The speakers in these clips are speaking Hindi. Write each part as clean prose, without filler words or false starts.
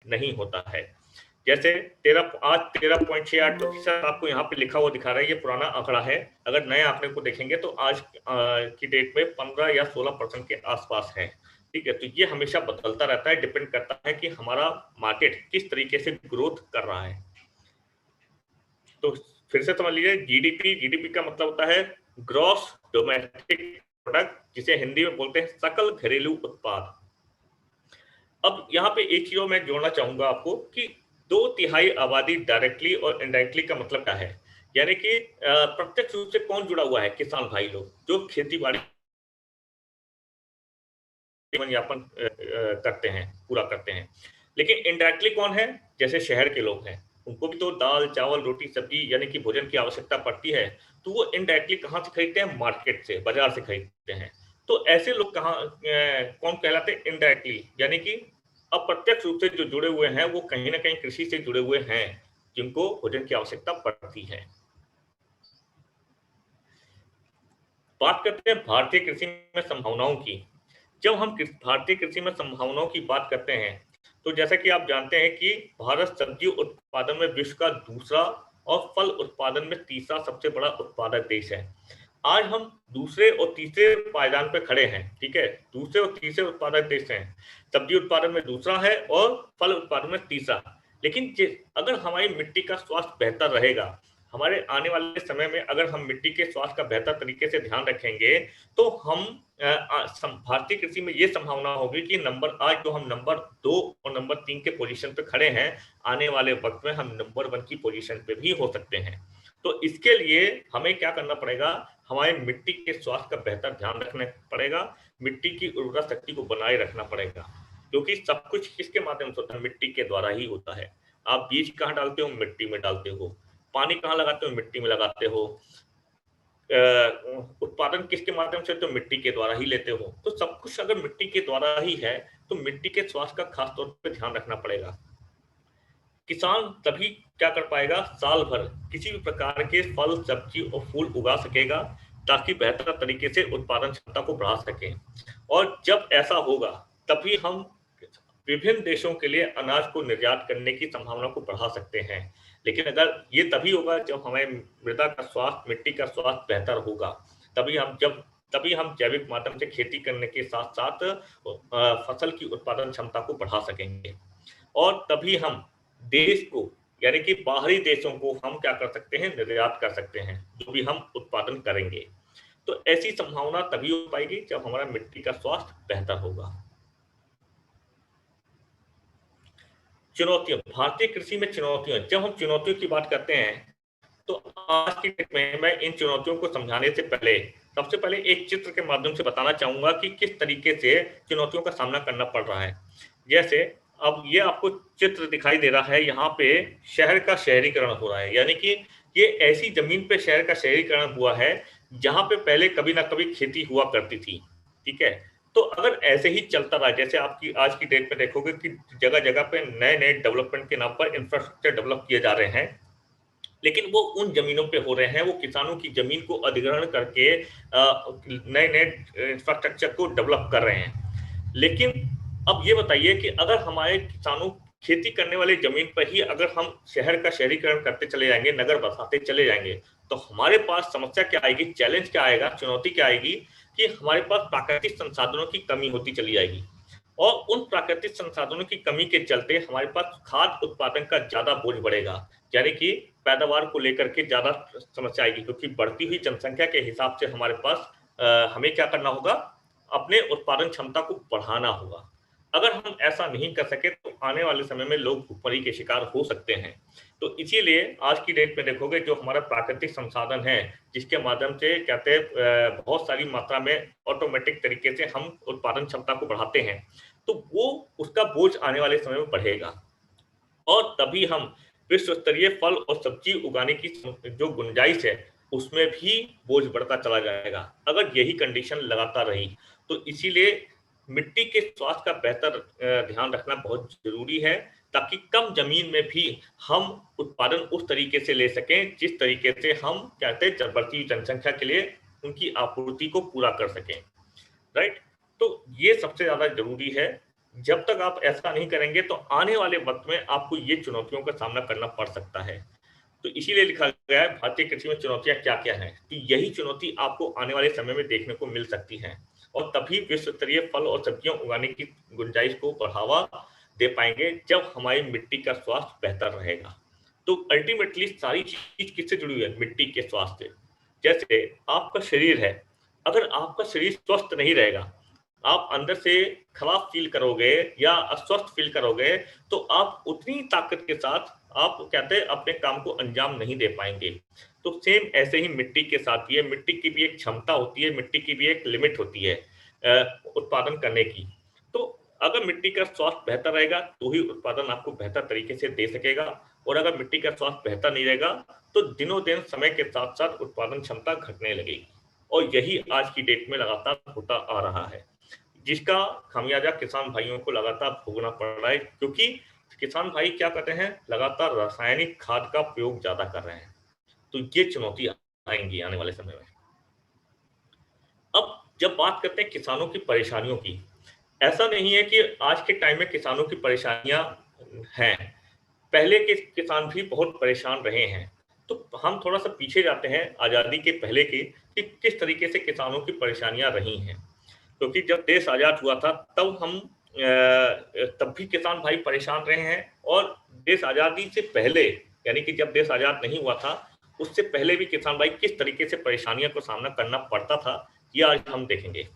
नहीं होता है। जैसे 13.68% आपको यहाँ पे लिखा हुआ दिखा रहा है, ये पुराना आंकड़ा है। अगर नए आंकड़े को देखेंगे तो आज की डेट में 15 या 16% के आसपास है। ठीक है, तो ये हमेशा बदलता रहता है, डिपेंड करता है कि हमारा मार्केट किस तरीके से ग्रोथ कर रहा है। तो फिर से समझ लीजिए, जीडीपी का मतलब होता है ग्रॉस डोमेस्टिक प्रोडक्ट, जिसे हिंदी में बोलते हैं सकल घरेलू उत्पाद। अब यहाँ पे एक चीज मैं जोड़ना चाहूंगा आपको कि 2/3 आबादी डायरेक्टली और इनडायरेक्टली का मतलब क्या है। यानी कि प्रत्यक्ष रूप से कौन जुड़ा हुआ है, किसान भाई लोग जो खेती बाड़ी जीवन यापन करते हैं, पूरा करते हैं। लेकिन इनडायरेक्टली कौन है, जैसे शहर के लोग हैं, उनको भी तो दाल चावल रोटी सब्जी यानी कि भोजन की आवश्यकता पड़ती है। तो वो इनडायरेक्टली कहाँ से खरीदते हैं, मार्केट से, बाजार से खरीदते हैं। तो ऐसे लोग कहाँ कौन कहलाते हैं, इनडायरेक्टली, यानी कि अप्रत्यक्ष रूप से जो जुड़े हुए हैं वो कहीं ना कहीं कृषि से जुड़े हुए हैं, जिनको भोजन की आवश्यकता पड़ती है। बात करते हैं भारतीय कृषि में संभावनाओं की। जब हम भारतीय कृषि में संभावनाओं की बात करते हैं, तो जैसा कि आप जानते हैं कि भारत सब्जी उत्पादन में विश्व का दूसरा और फल उत्पादन में तीसरा सबसे बड़ा उत्पादक देश है। आज हम दूसरे और तीसरे पायदान पे खड़े हैं। ठीक है, दूसरे और तीसरे उत्पादक देश हैं, सब्जी उत्पादन में दूसरा है और फल उत्पादन में तीसरा। लेकिन अगर हमारी मिट्टी का स्वास्थ्य बेहतर रहेगा, हमारे आने वाले समय में अगर हम मिट्टी के स्वास्थ्य का बेहतर तरीके से ध्यान रखेंगे, तो हम भारतीय कृषि में ये संभावना होगी कि आज जो हम नंबर 2 और नंबर 3 के पोजीशन पे खड़े हैं, आने वाले वक्त में हम नंबर 1 की पोजीशन पे भी हो सकते हैं। तो इसके लिए हमें क्या करना पड़ेगा, हमारे मिट्टी के स्वास्थ्य का बेहतर ध्यान रखना पड़ेगा, मिट्टी की उर्वरा शक्ति को बनाए रखना पड़ेगा, क्योंकि सब कुछ किसके माध्यम से होता है, मिट्टी के द्वारा ही होता है। आप बीज कहाँ डालते हो, मिट्टी में डालते हो। पानी कहाँ लगाते हो, मिट्टी में लगाते हो। उत्पादन किसके माध्यम से, तो मिट्टी के द्वारा ही लेते हो। तो सब कुछ अगर मिट्टी के द्वारा ही है, तो मिट्टी के स्वास्थ्य का खास तौर पे ध्यान रखना पड़ेगा। किसान तभी क्या कर पाएगा, साल भर किसी भी प्रकार के फल सब्जी और फूल उगा सकेगा, ताकि बेहतर तरीके से उत्पादन क्षमता को बढ़ा सके। और जब ऐसा होगा, तभी हम विभिन्न देशों के लिए अनाज को निर्यात करने की संभावना को बढ़ा सकते हैं। लेकिन अगर ये तभी होगा जब हमें मृदा का स्वास्थ्य, मिट्टी का स्वास्थ्य बेहतर होगा। तभी हम जैविक माध्यम से खेती करने के साथ साथ फसल की उत्पादन क्षमता को बढ़ा सकेंगे। और तभी हम देश को, यानी कि बाहरी देशों को हम क्या कर सकते हैं, निर्यात कर सकते हैं, जो भी हम उत्पादन करेंगे। तो ऐसी संभावना तभी हो पाएगी जब हमारा मिट्टी का स्वास्थ्य बेहतर होगा। चुनौतियां, भारतीय कृषि में चुनौतियां, जब हम चुनौतियों की बात करते हैं, तो आज की डेट में मैं इन चुनौतियों को समझाने से पहले सबसे पहले एक चित्र के माध्यम से बताना चाहूंगा कि किस तरीके से चुनौतियों का सामना करना पड़ रहा है। जैसे अब ये आपको चित्र दिखाई दे रहा है, यहाँ पे शहर का शहरीकरण हो रहा है, यानी कि ये ऐसी जमीन पे शहर का शहरीकरण हुआ है जहां पे पहले कभी ना कभी खेती हुआ करती थी। ठीक है, तो अगर ऐसे ही चलता रहा, जैसे आपकी आज की डेट में देखोगे कि जगह जगह पे नए नए डेवलपमेंट के नाम पर इंफ्रास्ट्रक्चर डेवलप किए जा रहे हैं, लेकिन वो उन जमीनों पे हो रहे हैं, वो किसानों की जमीन को अधिग्रहण करके नए नए इंफ्रास्ट्रक्चर को डेवलप कर रहे हैं। लेकिन अब ये बताइए कि अगर हमारे किसानों खेती करने वाली जमीन पर ही अगर हम शहर का शहरीकरण करते चले जाएंगे, नगर बसाते चले जाएंगे, तो हमारे पास समस्या क्या आएगी, चैलेंज क्या आएगा, चुनौती क्या आएगी कि हमारे पास प्राकृतिक संसाधनों की कमी होती चली जाएगी। और उन प्राकृतिक संसाधनों की कमी के चलते हमारे पास खाद्य उत्पादन का ज्यादा बोझ बढ़ेगा, यानी कि पैदावार को लेकर के ज्यादा समस्या आएगी, क्योंकि बढ़ती हुई जनसंख्या के हिसाब से हमारे पास हमें क्या करना होगा, अपने उत्पादन क्षमता को बढ़ाना होगा। अगर हम ऐसा नहीं कर सके तो आने वाले समय में लोग भूखमरी के शिकार हो सकते हैं। तो इसीलिए आज की डेट में देखोगे जो हमारा प्राकृतिक संसाधन है, जिसके माध्यम से कहते हैं बहुत सारी मात्रा में ऑटोमेटिक तरीके से हम उत्पादन क्षमता को बढ़ाते हैं, तो वो उसका बोझ आने वाले समय में बढ़ेगा। और तभी हम विश्व स्तरीय फल और सब्जी उगाने की जो गुंजाइश है, उसमें भी बोझ बढ़ता चला जाएगा, अगर यही कंडीशन लगातार रही। तो इसीलिए मिट्टी के स्वास्थ्य का बेहतर ध्यान रखना बहुत जरूरी है, ताकि कम जमीन में भी हम उत्पादन उस तरीके से ले सकें जिस तरीके से हम कहते हैं बढ़ती हुई जनसंख्या के लिए उनकी आपूर्ति को पूरा कर सकें। राइट, तो ये सबसे ज्यादा जरूरी है। जब तक आप ऐसा नहीं करेंगे तो आने वाले वक्त में आपको ये चुनौतियों का सामना करना पड़ सकता है। तो इसीलिए लिखा गया है भारतीय कृषि में चुनौतियां क्या-क्या हैं। तो यही चुनौती आपको आने वाले समय में देखने को मिल सकती हैं और तभी विश्व स्तरीय फल और सब्जियां उगाने की गुंजाइश को बढ़ावा दे पाएंगे जब हमारी मिट्टी का स्वास्थ्य बेहतर रहेगा। तो अल्टीमेटली सारी चीज किससे जुड़ी हुई है? मिट्टी के स्वास्थ्य से। जैसे आपका शरीर है, अगर आपका शरीर स्वस्थ नहीं रहेगा, आप अंदर से खराब फील करोगे या अस्वस्थ फील करोगे, तो आप उतनी ताकत के साथ आप कहते हैं अपने काम को अंजाम नहीं दे पाएंगे। तो सेम ऐसे ही मिट्टी के साथ भी है। मिट्टी की भी एक क्षमता होती है, मिट्टी की भी एक लिमिट होती है उत्पादन करने की। तो अगर मिट्टी का स्वास्थ्य बेहतर रहेगा तो ही उत्पादन आपको बेहतर तरीके से दे सकेगा, और अगर मिट्टी का स्वास्थ्य बेहतर नहीं रहेगा तो दिनों दिन समय के साथ साथ उत्पादन क्षमता घटने लगेगी। और यही आज की डेट में लगातार होता आ रहा है, जिसका खामियाजा किसान भाइयों को लगातार भोगना पड़ रहा है, क्योंकि किसान भाई क्या करते हैं, लगातार रासायनिक खाद का प्रयोग ज्यादा कर रहे हैं। तो ये चुनौती आएंगी आने वाले समय में। अब जब बात करते हैं किसानों की परेशानियों की, ऐसा नहीं है कि आज के टाइम में किसानों की परेशानियां हैं, पहले के किसान भी बहुत परेशान रहे हैं। तो हम थोड़ा सा पीछे जाते हैं आजादी के पहले की, कि किस तरीके से किसानों की परेशानियां रही हैं। क्योंकि जब देश आजाद हुआ था तब हम तब भी किसान भाई परेशान रहे हैं, और देश आजादी से पहले, यानी कि जब देश आजाद नहीं हुआ था उससे पहले भी किसान भाई किस तरीके से परेशानियों का सामना करना पड़ता था, ये आज हम देखेंगे।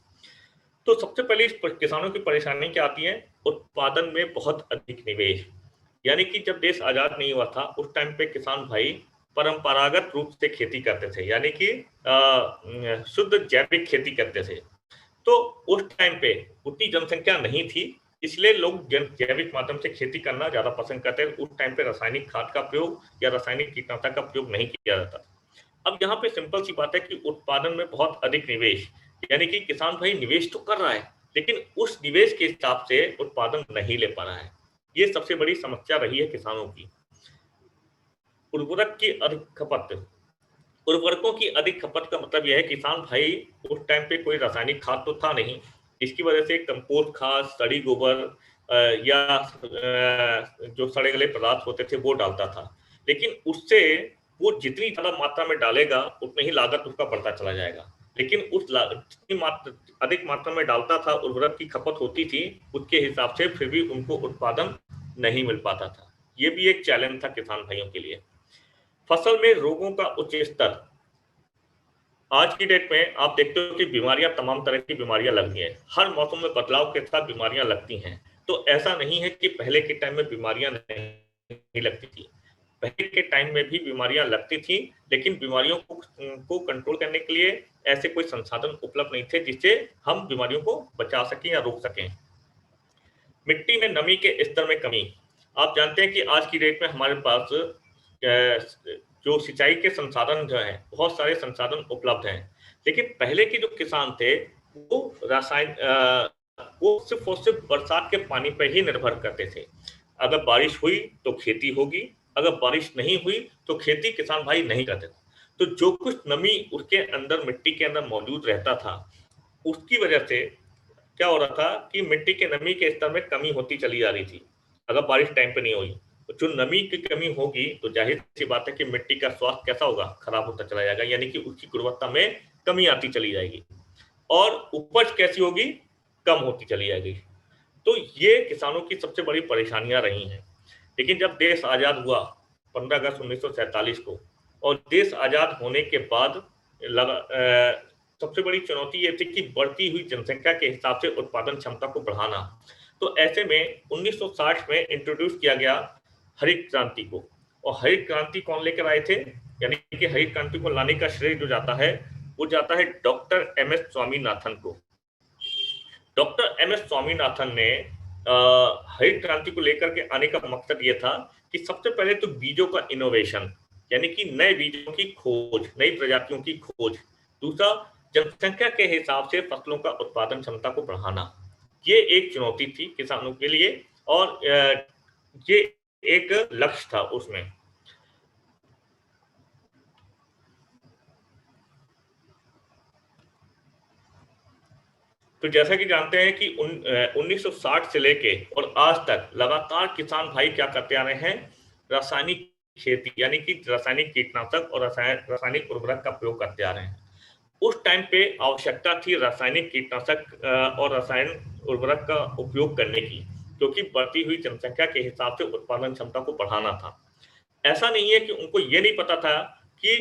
तो सबसे पहले किसानों की परेशानी क्या आती है? उत्पादन में बहुत अधिक निवेश। यानी कि जब देश आजाद नहीं हुआ था उस टाइम पे किसान भाई परंपरागत रूप से खेती करते थे, यानी कि शुद्ध जैविक खेती करते थे। तो उस टाइम पे उतनी जनसंख्या नहीं थी, इसलिए लोग जैविक माध्यम से खेती करना ज्यादा पसंद करते हैं। उस टाइम पे रासायनिक खाद का प्रयोग या रासायनिक कीटनाशक का प्रयोग नहीं किया जाता। अब यहाँ पे सिंपल सी बात है कि उत्पादन में बहुत अधिक निवेश, यानी कि किसान भाई निवेश तो कर रहा है लेकिन उस निवेश के हिसाब से उत्पादन नहीं ले पा रहा है। ये सबसे बड़ी समस्या रही है किसानों की। उर्वरक की अधिक खपत, उर्वरकों की अधिक खपत का मतलब यह है किसान भाई उस टाइम पे कोई रासायनिक खाद तो था नहीं, इसकी वजह से कंपोस्ट खाद, सड़ी गोबर या जो सड़े गले पदार्थ होते थे वो डालता था। लेकिन उससे वो जितनी ज्यादा मात्रा में डालेगा उतनी ही लागत उसका बढ़ता चला जाएगा। लेकिन जितनी अधिक मात्रा में डालता था, उर्वरक की खपत होती थी उसके हिसाब से, फिर भी उनको उत्पादन नहीं मिल पाता था। ये भी एक चैलेंज था किसान भाइयों के लिए। फसल में रोगों का उच्च स्तर, आज की डेट में आप देखते हो कि बीमारियां, तमाम तरह की बीमारियां लगती हैं, हर मौसम में बदलाव के साथ बीमारियां लगती हैं। तो ऐसा नहीं है कि पहले के टाइम में बीमारियां नहीं लगती थी, पहले के टाइम में भी बीमारियां लगती थी, लेकिन बीमारियों को कंट्रोल करने के लिए ऐसे कोई संसाधन उपलब्ध नहीं थे जिससे हम बीमारियों को बचा सकें या रोक सकें। मिट्टी में नमी के स्तर में कमी, आप जानते हैं कि आज की डेट में हमारे पास जो सिंचाई के संसाधन जो हैं, बहुत सारे संसाधन उपलब्ध हैं। लेकिन पहले के जो किसान थे वो वो सिर्फ और सिर्फ बरसात के पानी पर ही निर्भर करते थे। अगर बारिश हुई तो खेती होगी, अगर बारिश नहीं हुई तो खेती किसान भाई नहीं करते थे। तो जो कुछ नमी उसके अंदर, मिट्टी के अंदर मौजूद रहता था, उसकी वजह से क्या हो रहा था कि मिट्टी के नमी के स्तर में कमी होती चली जा रही थी। अगर बारिश टाइम पे नहीं हुई तो जो नमी की कमी होगी तो जाहिर सी बात है कि मिट्टी का स्वास्थ्य कैसा होगा, खराब होता चला जाएगा, यानी कि उसकी गुणवत्ता में कमी आती चली जाएगी और उपज कैसी होगी, कम होती चली जाएगी। तो ये किसानों की सबसे बड़ी परेशानियां रही हैं। लेकिन जब देश आजाद हुआ 15 अगस्त 1947 को, और देश आजाद होने के बाद सबसे बड़ी चुनौती ये थी कि बढ़ती हुई जनसंख्या के हिसाब से उत्पादन क्षमता को बढ़ाना। तो ऐसे में 1960 में इंट्रोड्यूस किया गया हरित क्रांति को। और हरित क्रांति कौन लेकर आए थे? यानी कि हरित क्रांति को लाने का श्रेय जो जाता है वो जाता है डॉक्टर एम एस स्वामीनाथन को। डॉक्टर एम एस स्वामीनाथन ने हरित क्रांति को लेकर के आने का मकसद ये था कि सबसे पहले तो बीजों का इनोवेशन, यानी कि नए बीजों की खोज, नई प्रजातियों की खोज। दूसरा, जनसंख्या के हिसाब से फसलों का उत्पादन क्षमता को बढ़ाना। ये एक चुनौती थी किसानों के लिए, और ये एक लक्ष्य था उसमें। तो जैसा कि जानते हैं कि 1960 से लेके और आज तक लगातार किसान भाई क्या करते आ रहे हैं, रासायनिक खेती यानी कि रासायनिक कीटनाशक और रासायनिक उर्वरक का प्रयोग करते आ रहे हैं। उस टाइम पे आवश्यकता थी रासायनिक कीटनाशक और रसायन उर्वरक का उपयोग करने की, क्योंकि बढ़ती हुई जनसंख्या के हिसाब से उत्पादन क्षमता को बढ़ाना था। ऐसा नहीं है कि उनको ये नहीं पता था कि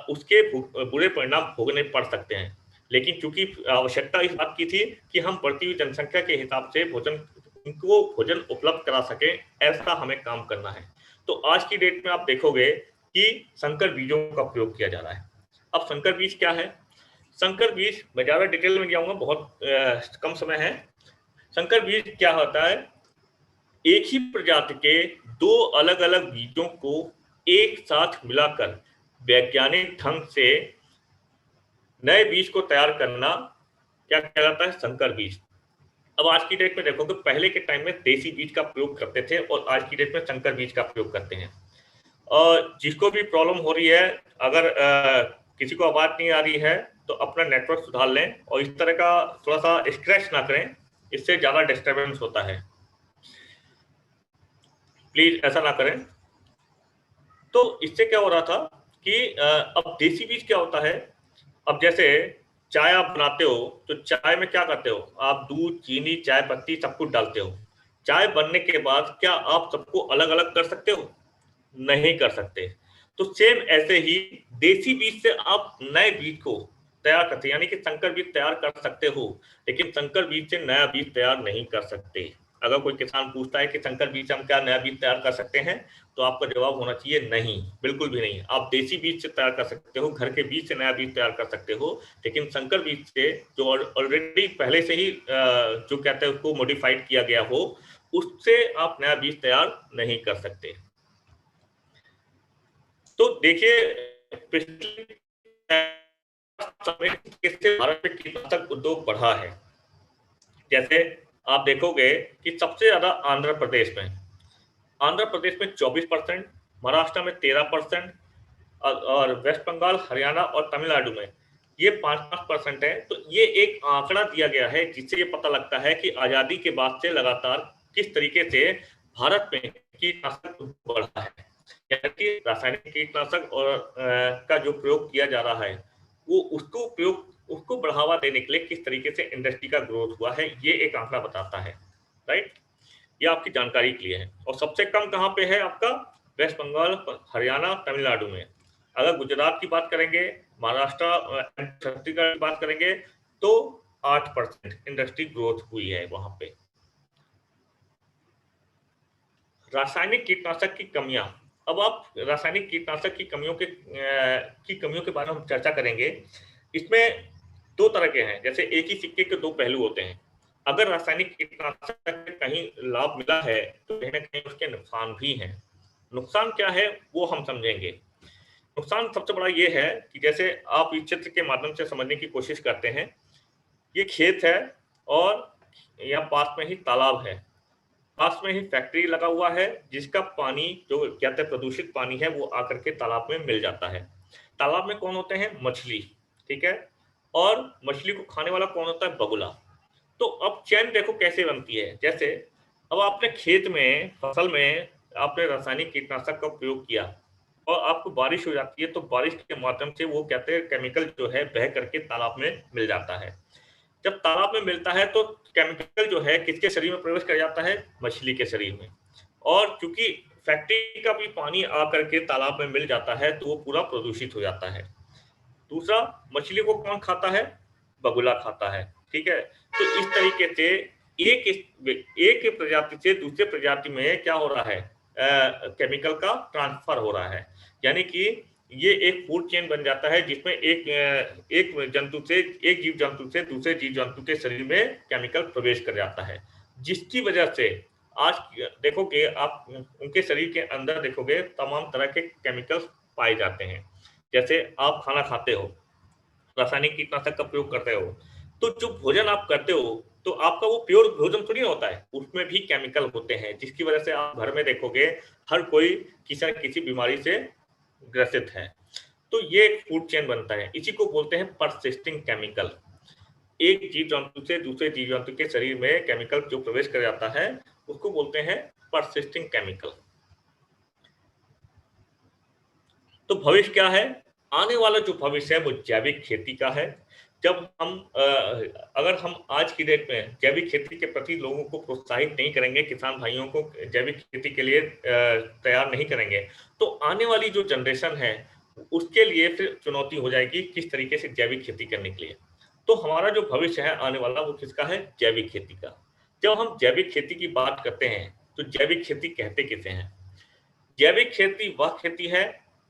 उसके बुरे परिणाम भोगने पड़ सकते हैं, लेकिन चूंकि आवश्यकता इस बात की थी कि हम बढ़ती हुई जनसंख्या के हिसाब से उनको भोजन उपलब्ध करा सके, ऐसा हमें काम करना है। तो आज की डेट में आप देखोगे कि संकर बीजों का प्रयोग किया जा रहा है। अब संकर बीज क्या है? संकर बीज मैं ज्यादा डिटेल में जाऊंगा, बहुत कम समय है। संकर बीज क्या होता है? एक ही प्रजाति के दो अलग अलग बीजों को एक साथ मिलाकर वैज्ञानिक ढंग से नए बीज को तैयार करना क्या कहलाता है? संकर बीज। अब आज की डेट में देखो कि पहले के टाइम में देसी बीज का प्रयोग करते थे और आज की डेट में संकर बीज का प्रयोग करते हैं। और जिसको भी प्रॉब्लम हो रही है, अगर किसी को आवाज नहीं आ रही है तो अपना नेटवर्क सुधार लें और इस तरह का थोड़ा सा स्क्रैच ना करें, इससे ज्यादा डिस्टरबेंस होता है। प्लीज ऐसा ना करें। तो इससे क्या हो रहा था कि अब देसी बीज क्या होता है? अब जैसे चाय आप बनाते हो तो चाय में क्या करते हो? आप दूध, चीनी, चाय पत्ती सब कुछ डालते हो। चाय बनने के बाद क्या आप सबको अलग अलग कर सकते हो? नहीं कर सकते। तो सेम ऐसे ही देसी बीज से आप नए बीज को तैयार करते, यानी कि संकर बीज तैयार कर सकते हो, लेकिन संकर बीज से नया बीज तैयार नहीं कर सकते। अगर कोई किसान पूछता है कि संकर बीज से हम क्या नया बीज तैयार कर सकते हैं, तो आपका जवाब होना चाहिए नहीं, बिल्कुल भी नहीं। आप देसी बीज से तैयार कर सकते हो, घर के बीज से नया बीज तैयार कर सकते हो, लेकिन संकर बीज से जो ऑलरेडी पहले से ही जो कहते हैं उसको मॉडिफाइड किया गया हो, उससे आप नया बीज तैयार नहीं कर सकते। तो देखिए, पिछले समय किससे भारत में कीटनाशक उद्योग बढ़ा है। जैसे आप देखोगे कि सबसे ज्यादा आंध्र प्रदेश में 24%, महाराष्ट्र में 13% और वेस्ट बंगाल, हरियाणा और तमिलनाडु में ये 5-5% है। तो ये एक आंकड़ा दिया गया है जिससे ये पता लगता है कि आजादी के बाद से लगातार किस तरीके से भारत में कीटनाशक बढ़ा है, यानी कि रासायनिक कीटनाशक और का जो प्रयोग किया जा रहा है, वो उसको बढ़ावा देने के लिए किस तरीके से इंडस्ट्री का ग्रोथ हुआ है, ये एक आंकड़ा बताता है। राइट, ये आपकी जानकारी के लिए है। और सबसे कम कहाँ पे है आपका? वेस्ट बंगाल, हरियाणा, तमिलनाडु में। अगर गुजरात की बात करेंगे, महाराष्ट्र, छत्तीसगढ़ की बात करेंगे, तो 8% इंडस्ट्री ग्रोथ हुई है वहां पे। रासायनिक कीटनाशक की कमियां। अब आप रासायनिक कीटनाशक की कमियों के बारे में हम चर्चा करेंगे। इसमें दो तरह के हैं, जैसे एक ही सिक्के के दो पहलू होते हैं। अगर रासायनिक कीटनाशक से कहीं लाभ मिला है तो कहीं ना कहीं उसके नुकसान भी हैं। नुकसान क्या है वो हम समझेंगे। नुकसान सबसे बड़ा ये है कि जैसे आप इस चित्र के माध्यम से समझने की कोशिश करते हैं, ये खेत है और यहाँ पास में ही तालाब है, पास में ही फैक्ट्री लगा हुआ है, जिसका पानी जो कहते हैं प्रदूषित पानी है वो आकर के तालाब में मिल जाता है। तालाब में कौन होते हैं? मछली, ठीक है। और मछली को खाने वाला कौन होता है? बगुला। तो अब चैन देखो कैसे बनती है। जैसे अब आपने खेत में फसल में आपने रासायनिक कीटनाशक का प्रयोग किया और आपको बारिश हो जाती है, तो बारिश के माध्यम से वो कहते हैं केमिकल जो है बह करके तालाब में मिल जाता है। जब तालाब में मिलता है तो केमिकल जो है किसके शरीर में प्रवेश कर जाता है? मछली के शरीर में। और क्योंकि फैक्ट्री का भी पानी आकर के तालाब में मिल जाता है तो वो पूरा प्रदूषित हो जाता है। दूसरा, मछली को कौन खाता है? बगुला खाता है, ठीक है। तो इस तरीके से एक प्रजाति से दूसरे प्रजाति में क्या हो रहा है? केमिकल का ट्रांसफर हो रहा है, यानी कि ये एक फूड चेन बन जाता है जिसमें एक जीव जंतु से दूसरे जीव जंतु के शरीर में केमिकल प्रवेश कर जाता है, जिसकी वजह से आज देखोगे आप उनके शरीर के अंदर देखोगे तमाम तरह के केमिकल्स पाए जाते हैं। जैसे आप खाना खाते हो, रासायनिक कीटनाशक का प्रयोग करते हो, तो जो भोजन आप करते हो तो आपका वो प्योर भोजन थोड़ी होता है, उसमें भी केमिकल होते हैं, जिसकी वजह से आप घर में देखोगे हर कोई किसी न किसी बीमारी से ग्रसित है। तो ये एक फूड चेन बनता है, इसी को बोलते हैं परसिस्टिंग केमिकल। एक जीव जंतु से दूसरे जीव जंतु के शरीर में केमिकल जो प्रवेश कर जाता है उसको बोलते हैं परसिस्टिंग केमिकल। तो भविष्य क्या है? आने वाला जो भविष्य है वो जैविक खेती का है। जब हम अगर हम आज की डेट में जैविक खेती के प्रति लोगों को प्रोत्साहित नहीं करेंगे, किसान भाइयों को जैविक खेती के लिए तैयार नहीं करेंगे, तो आने वाली जो जनरेशन है उसके लिए फिर चुनौती हो जाएगी किस तरीके से जैविक खेती करने के लिए। तो हमारा जो भविष्य है आने वाला वो किसका है? जैविक खेती का। जब हम जैविक खेती की बात करते हैं तो जैविक खेती कहते किसे हैं? जैविक खेती वह खेती है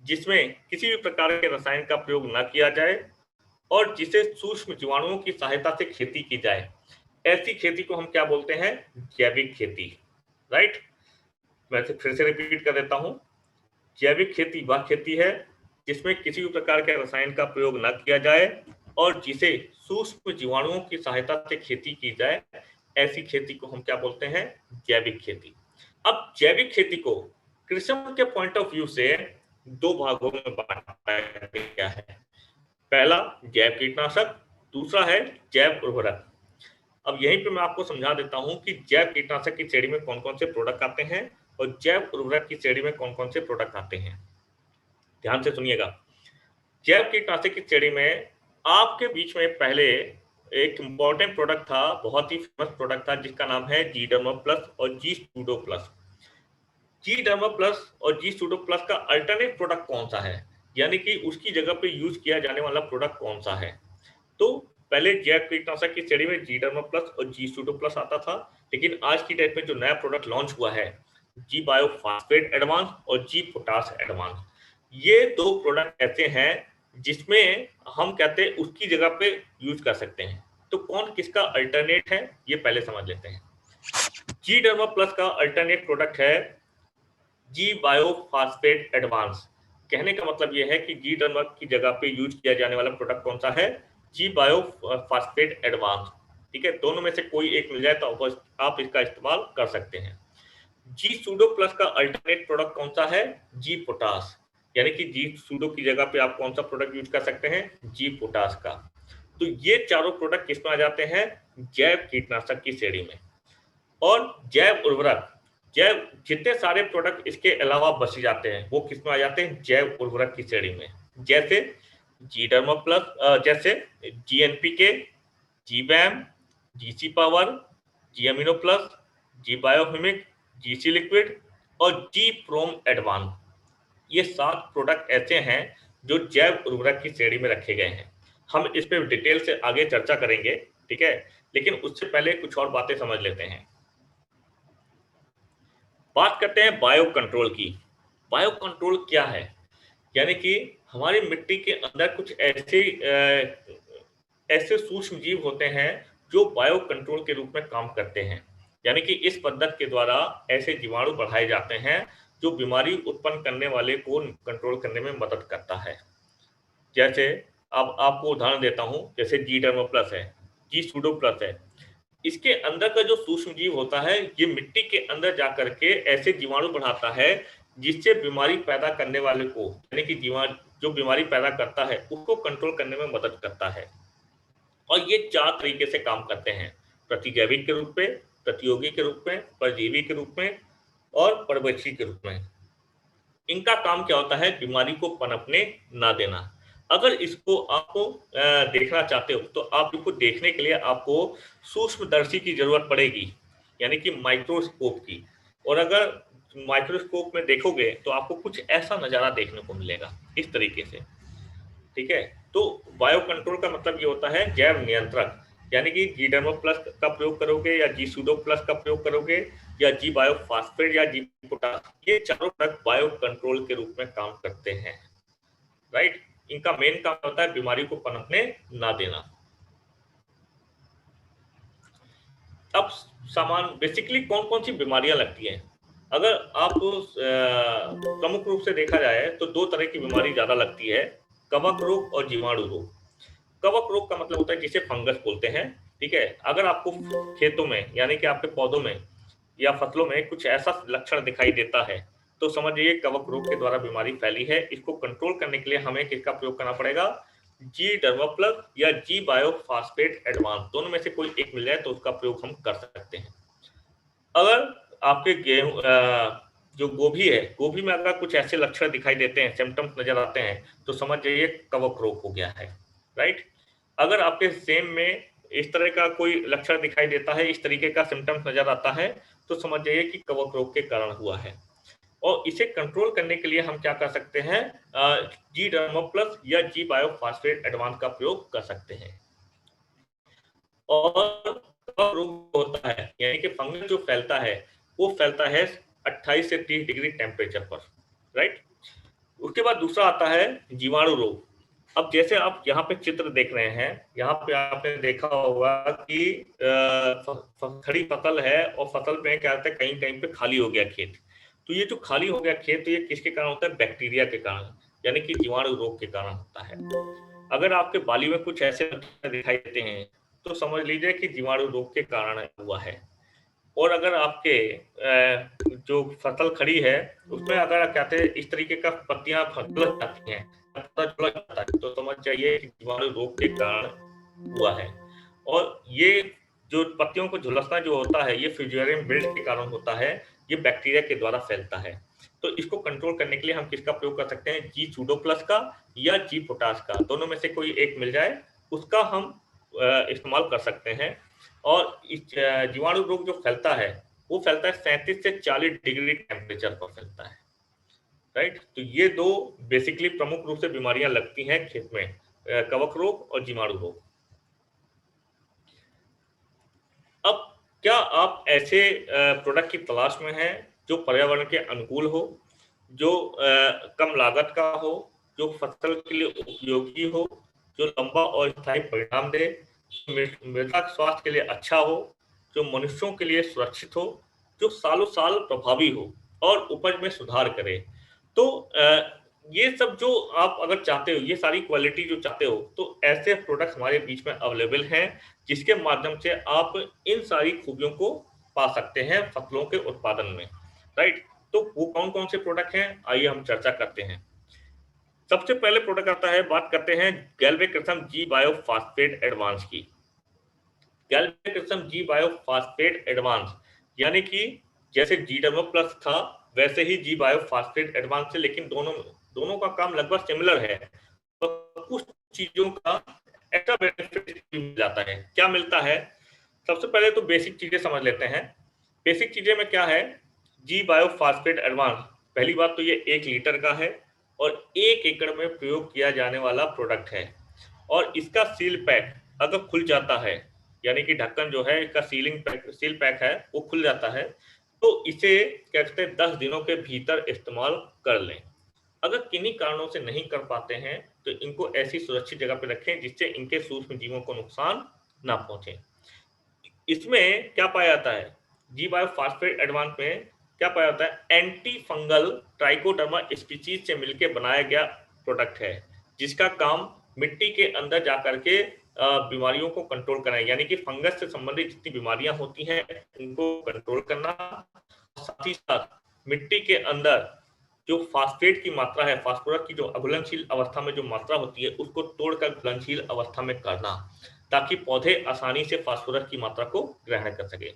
जिसमें किसी भी प्रकार के रसायन का प्रयोग न किया जाए और जिसे सूक्ष्म जीवाणुओं की सहायता से खेती की जाए, ऐसी खेती को हम क्या बोलते हैं? जैविक खेती। राइट, मैं फिर से रिपीट कर देता हूं। जैविक खेती वह खेती है जिसमें किसी भी प्रकार के रसायन का प्रयोग न किया जाए और जिसे सूक्ष्म जीवाणुओं की सहायता से खेती की जाए, ऐसी खेती को हम क्या बोलते हैं? जैविक खेती। अब जैविक खेती को कृषि के पॉइंट ऑफ व्यू से दो भागों में बांटा गया है। पहला जैव कीटनाशक, दूसरा है जैव उर्वरक। अब यहीं पे मैं आपको समझा देता हूं कि जैव कीटनाशक की श्रेणी में कौन कौन से प्रोडक्ट आते हैं और जैव उर्वरक की श्रेणी में कौन कौन से प्रोडक्ट आते हैं। ध्यान से सुनिएगा। जैव कीटनाशक की श्रेणी में आपके बीच में पहले एक इंपॉर्टेंट प्रोडक्ट था, बहुत ही फेमस प्रोडक्ट था जिसका नाम है जी डर्मा प्लस और जी सूडो प्लस। जी डर्मा प्लस और जी सूडो प्लस का अल्टरनेट प्रोडक्ट कौन सा है, यानी कि उसकी जगह पे यूज किया जाने वाला प्रोडक्ट कौन सा है? तो पहले जैव कीटनाशक की श्रेणी में जी डर्मा प्लस और जी सूडो प्लस आता था, लेकिन आज की डेट में जो नया प्रोडक्ट लॉन्च हुआ है जी बायो फास्फेट एडवांस और जी पोटास एडवांस, ये दो प्रोडक्ट ऐसे हैं जिसमें हम कहते हैं उसकी जगह पे यूज कर सकते हैं। तो कौन किसका अल्टरनेट है ये पहले समझ लेते हैं। जी डर्मा प्लस का अल्टरनेट प्रोडक्ट है जी बायो फास्फेट एडवांस। कहने का मतलब यह है कि जी डर्मा की जगह पे यूज किया जाने वाला प्रोडक्ट कौन सा है? जी बायो फास्फेट एडवांस। ठीक है, दोनों में से कोई एक मिल जाए तो आप इसका इस्तेमाल कर सकते हैं। जी सूडो प्लस का अल्टरनेट प्रोडक्ट कौन सा है? जी पोटास। यानी कि जी सूडो की जगह पे आप कौन सा प्रोडक्ट यूज कर सकते हैं? जी पोटास का। तो ये चारों प्रोडक्ट किस में आ जाते हैं? जैव कीटनाशक की श्रेणी में। और जैव उर्वरक, जैव जितने सारे प्रोडक्ट इसके अलावा बच जाते हैं वो किस में आ जाते हैं? जैव उर्वरक की श्रेणी में। जैसे जी डर्मा प्लस, जैसे जी एनपीके, जी बैम, जीसी पावर, जी अमीनो प्लस, जी बायोहिमिक, जीसी लिक्विड और जी प्रोम एडवांस। ये 7 प्रोडक्ट ऐसे हैं जो जैव उर्वरक की श्रेणी में रखे गए हैं। हम इस पे डिटेल से आगे चर्चा करेंगे, ठीक है, लेकिन उससे पहले कुछ और बातें समझ लेते हैं। बात करते हैं बायो कंट्रोल की। बायो कंट्रोल क्या है? यानी कि हमारी मिट्टी के अंदर कुछ ऐसे सूक्ष्म जीव होते हैं जो बायो कंट्रोल के रूप में काम करते हैं। यानी कि इस पद्धति के द्वारा ऐसे जीवाणु बढ़ाए जाते हैं जो बीमारी उत्पन्न करने वाले को कंट्रोल करने में मदद करता है। जैसे अब आपको उदाहरण देता हूं, जैसे जी डर्मा प्लस है, जी सूडो प्लस है। इसके अंदर का जो सूक्ष्म जीव होता है ये मिट्टी के अंदर जाकर के ऐसे जीवाणु बढ़ाता है जिससे बीमारी पैदा करने वाले को, यानी कि जीवाणु जो बीमारी पैदा करता है उसको कंट्रोल करने में मदद करता है। और ये 4 तरीके से काम करते हैं: प्रतिजैविक के रूप में, प्रतियोगी के रूप में, परजीवी के रूप में और परभक्षी के रूप में। इनका काम क्या होता है? बीमारी को पनपने ना देना। अगर इसको आपको देखना चाहते हो तो आप इसको देखने के लिए आपको सूक्ष्मदर्शी की जरूरत पड़ेगी, यानी कि माइक्रोस्कोप की। और अगर माइक्रोस्कोप में देखोगे तो आपको कुछ ऐसा नजारा देखने को मिलेगा इस तरीके से। ठीक है, तो बायो कंट्रोल का मतलब ये होता है जैव नियंत्रक। यानी कि जी डर्मा प्लस का प्रयोग करोगे या जी सूडो प्लस का प्रयोग करोगे या जी बायो फास्फेट या जी पोटास, ये चारों प्रोडक्ट बायो कंट्रोल के रूप में काम करते हैं। राइट, इनका मेन काम होता है बीमारी को पनपने ना देना। अब सामान बेसिकली कौन कौन सी बीमारियां लगती हैं? अगर आप प्रमुख रूप से देखा जाए तो 2 तरह की बीमारी ज्यादा लगती है: कवक रोग और जीवाणु रोग। कवक रोग का मतलब होता है जिसे फंगस बोलते हैं। ठीक है, अगर आपको खेतों में यानी कि आपके पौधों में या फसलों में कुछ ऐसा लक्षण दिखाई देता है तो समझिए कवक रोग के द्वारा बीमारी फैली है। इसको कंट्रोल करने के लिए हमें किसका प्रयोग करना पड़ेगा? जी डर्मा प्लस या जी बायोफॉस्फेट एडवांस, दोनों में से कोई एक मिल जाए तो उसका प्रयोग हम कर सकते हैं। अगर आपके गेहूं जो गोभी है, गोभी में अगर कुछ ऐसे लक्षण दिखाई देते हैं, सिम्टम्स नजर आते हैं, तो समझ जाइए कवक रोग हो गया है, राइट। अगर आपके सेम में इस तरह का कोई लक्षण दिखाई देता है, इस तरीके का सिम्टम्स नजर आता है, तो समझ जाइए कि कवक रोग के कारण हुआ है। और इसे कंट्रोल करने के लिए हम क्या कर सकते हैं, जी डर्मा प्लस या जी बायोफॉस्फेट एडवांस का प्रयोग कर सकते हैं। और रोग होता है यानी कि फंगस जो फैलता है वो फैलता है 28 से 30 डिग्री टेम्परेचर पर, राइट। उसके बाद दूसरा आता है जीवाणु रोग। अब जैसे आप यहाँ पे चित्र देख रहे हैं, यहाँ पे आपने देखा होगा कि खड़ी फसल है और फसल में क्या होता है, कहीं कहीं पे खाली हो गया खेत। तो ये जो खाली हो गया खेत, तो ये किसके कारण होता है, बैक्टीरिया के कारण, यानी कि जीवाणु रोग के कारण होता है। अगर आपके बाली में कुछ ऐसे लक्षण दिखाई देते हैं तो समझ लीजिए कि जीवाणु रोग के कारण हुआ है। और अगर आपके जो फसल खड़ी है उसमें अगर आप कहते हैं इस तरीके का पत्तियां झुलस जाती हैं, पत्ता झुलस जाता है, तो समझ जाइए कि जीवाणु रोग के कारण हुआ है। और ये जो पत्तियों को झुलसना जो होता है, ये फ्यूजेरियम विल्ट के कारण होता है, ये बैक्टीरिया के द्वारा फैलता है। तो इसको कंट्रोल करने के लिए हम किसका प्रयोग कर सकते हैं, जी सूडो प्लस का या जी पोटाश का, दोनों में से कोई एक मिल जाए उसका हम इस्तेमाल कर सकते हैं। और इस जीवाणु रोग जो फैलता है वो फैलता है 37 से 40 डिग्री टेम्परेचर पर फैलता है, राइट। तो ये दो बेसिकली प्रमुख रूप से बीमारियां लगती हैं खेत में, कवक रोग और जीवाणु रोग। अब क्या आप ऐसे प्रोडक्ट की तलाश में हैं जो पर्यावरण के अनुकूल हो, जो कम लागत का हो, जो फसल के लिए उपयोगी हो, जो लंबा और स्थायी परिणाम दे, मृदा स्वास्थ्य के लिए अच्छा हो, जो मनुष्यों के लिए सुरक्षित हो, जो सालों साल प्रभावी हो और उपज में सुधार करे। तो ये सब जो आप अगर चाहते हो, ये सारी क्वालिटी जो चाहते हो, तो ऐसे प्रोडक्ट हमारे बीच में अवेलेबल हैं जिसके माध्यम से आप इन सारी खूबियों को पा सकते हैं फसलों के उत्पादन में, राइट। तो वो कौन कौन से प्रोडक्ट हैं, आइए हम चर्चा करते हैं। सबसे पहले प्रोडक्ट आता है, बात करते हैं गैल्वेक्रिसम जी बायोफॉस्फेट एडवांस की। गैल्वेक्रिसम जी बायोफॉस्फेट एडवांस यानी कि जैसे जी डर्मा प्लस था वैसे ही जी बायोफॉस्फेट एडवांस है, लेकिन दोनों दोनों का काम लगभग सिमिलर है। तो कुछ चीजों का एक्स्ट्रा बेनिफिट मिल जाता है। क्या मिलता है, सबसे पहले तो बेसिक चीजें समझ लेते हैं। बेसिक चीजें में क्या है, जी बायोफॉस्फेट एडवांस, पहली बात तो ये 1 लीटर का है और 1 एकड़ में प्रयोग किया जाने वाला प्रोडक्ट है। और इसका सील पैक अगर खुल जाता है, यानी कि ढक्कन जो है इसका सील पैक है वो खुल जाता है, तो इसे क्या कहते हैं 10 दिनों के भीतर इस्तेमाल कर लें। अगर किन्हीं कारणों से नहीं कर पाते हैं तो इनको ऐसी सुरक्षित जगह पे रखें जिससे इनके सूक्ष्म जीवों को नुकसान ना पहुंचे। इसमें क्या पाया जाता है, जी बायोफॉस्फेट एडवांस में क्या पाया जाता है, एंटी फंगल ट्राइकोडर्मा स्पीशीज से मिलकर बनाया गया प्रोडक्ट है, जिसका काम मिट्टी के अंदर जाकर के बीमारियों को कंट्रोल करना है, यानी कि फंगस से संबंधित जितनी बीमारियां होती हैं उनको कंट्रोल करना। साथ ही साथ मिट्टी के अंदर जो फास्फेट की मात्रा है, फास्फोरस की जो अघुलनशील अवस्था में जो मात्रा होती है उसको तोड़कर घुलनशील अवस्था में करना, ताकि पौधे आसानी से फास्फोरस की मात्रा को ग्रहण कर सके।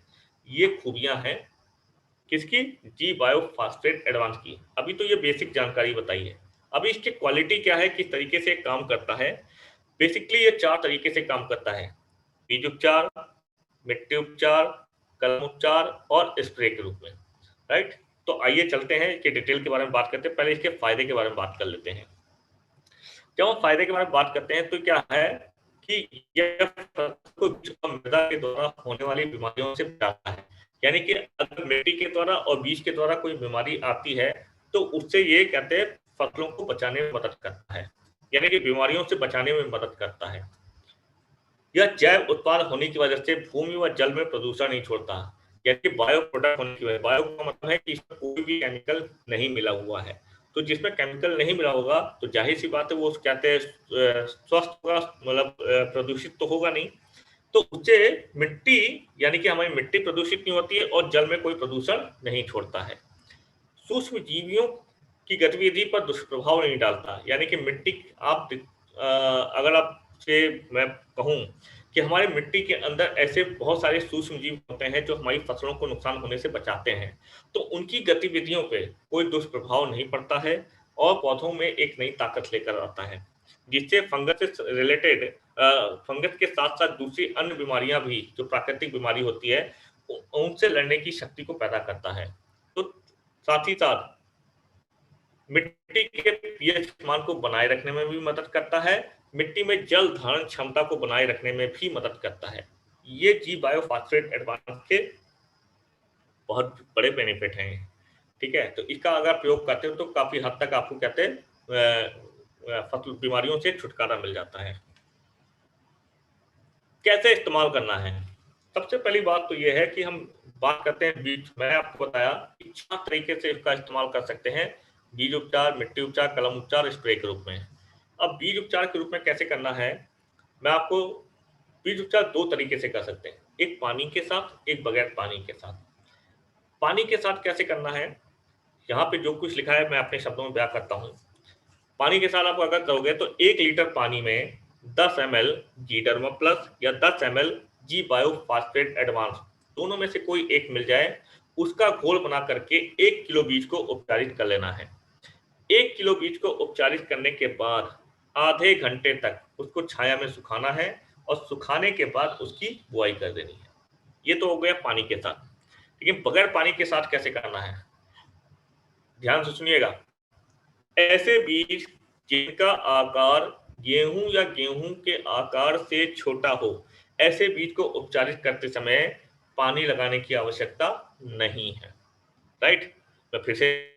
ये खूबियां हैं किसकी, जी बायोफॉस्फेट एडवांस की। अभी तो ये बेसिक जानकारी बताई है। अभी इसकी क्वालिटी क्या है, किस तरीके से काम करता है। बेसिकली ये 4 तरीके से काम करता है, बीज उपचार, मिट्टी उपचार, कलम उपचार और स्प्रे के रूप में, राइट। तो आइए चलते हैं इसके डिटेल के बारे में बात करते हैं। पहले इसके फायदे के बारे में बात कर लेते हैं। जब हम फायदे के बारे में बात करते हैं तो क्या है कि यह मृदा के द्वारा होने वाली बीमारियों से बचाता है, यानी कि अगर मिट्टी के द्वारा और बीज के द्वारा कोई बीमारी आती है तो उससे ये कहते हैं फसलों को बचाने में मदद करता है, यानी कि बीमारियों से बचाने में मदद करता है। यह जैव उत्पाद होने की वजह से भूमि व जल में प्रदूषण नहीं छोड़ता, यानी बायो प्रोडक्ट होने की वजह, बायो का मतलब है कि इसमें कोई भी केमिकल नहीं मिला हुआ है। तो जिसमें केमिकल नहीं मिला होगा तो जाहिर सी बात है वो कहते हैं स्वस्थ होगा, मतलब प्रदूषित तो होगा नहीं। तो उससे मिट्टी, यानी कि हमारी मिट्टी प्रदूषित नहीं होती है और जल में कोई प्रदूषण नहीं छोड़ता है। सूक्ष्म जीवियों की गतिविधि पर दुष्प्रभाव नहीं डालता, यानी कि मिट्टी आप अगर आपसे मैं कहूँ कि हमारे मिट्टी के अंदर ऐसे बहुत सारे सूक्ष्म जीव होते हैं जो हमारी फसलों को नुकसान होने से बचाते हैं, तो उनकी गतिविधियों पे कोई दुष्प्रभाव नहीं पड़ता है और पौधों में एक नई ताकत लेकर आता है, जिससे फंगस से रिलेटेड फंगस के साथ-साथ दूसरी अन्य बीमारियाँ भी जो प्राकृतिक बीमारी होती है, उ उनसे लड़ने की शक्ति को पैदा करता है। तो साथ ही साथ मिट्टी के पीएच मान को बनाए रखने में भी मदद करता है, मिट्टी में जल धारण क्षमता को बनाए रखने में भी मदद करता है। ये जी बायोफॉस्फेट एडवांस के बहुत बड़े बेनिफिट हैं, ठीक है? तो इसका अगर प्रयोग करते हो तो काफ़ी हद तक आपको कहते हैं फसल बीमारियों से छुटकारा मिल जाता है। कैसे इस्तेमाल करना है? सबसे पहली बात तो ये है कि हम बात करते हैं बीज मैंने आपको बताया कि 4 तरीके से इसका इस्तेमाल कर सकते हैं, बीज उपचार, मिट्टी उपचार, कलम उपचार, स्प्रे के रूप में। अब बीज उपचार के रूप में कैसे करना है, मैं आपको बीज उपचार 2 तरीके से कर सकते हैं, एक पानी के साथ, एक बगैर पानी के साथ। पानी के साथ कैसे करना है, यहाँ पे जो कुछ लिखा है मैं अपने शब्दों में बयाँ करता हूँ। पानी के साथ आप अगर करोगे तो 1 लीटर पानी में 10 एमएल जीडर्मा प्लस या 10 एमएल जी बायोफॉस्फेट एडवांस दोनों में से कोई एक मिल जाए, उसका घोल बना करके 1 किलो बीज को उपचारित कर लेना है। 1 किलो बीज को उपचारित करने के बाद आधे घंटे तक उसको छाया में सुखाना है और सुखाने के बाद उसकी बुआई कर देनी है। ये तो हो गया पानी के साथ, लेकिन बगैर पानी के साथ कैसे करना है? ध्यान से सुनिएगा। ऐसे बीज जिनका आकार गेहूं या गेहूं के आकार से छोटा हो, ऐसे बीज को उपचारित करते समय पानी लगाने की आवश्यकता नहीं है। राइट? मैं फिर से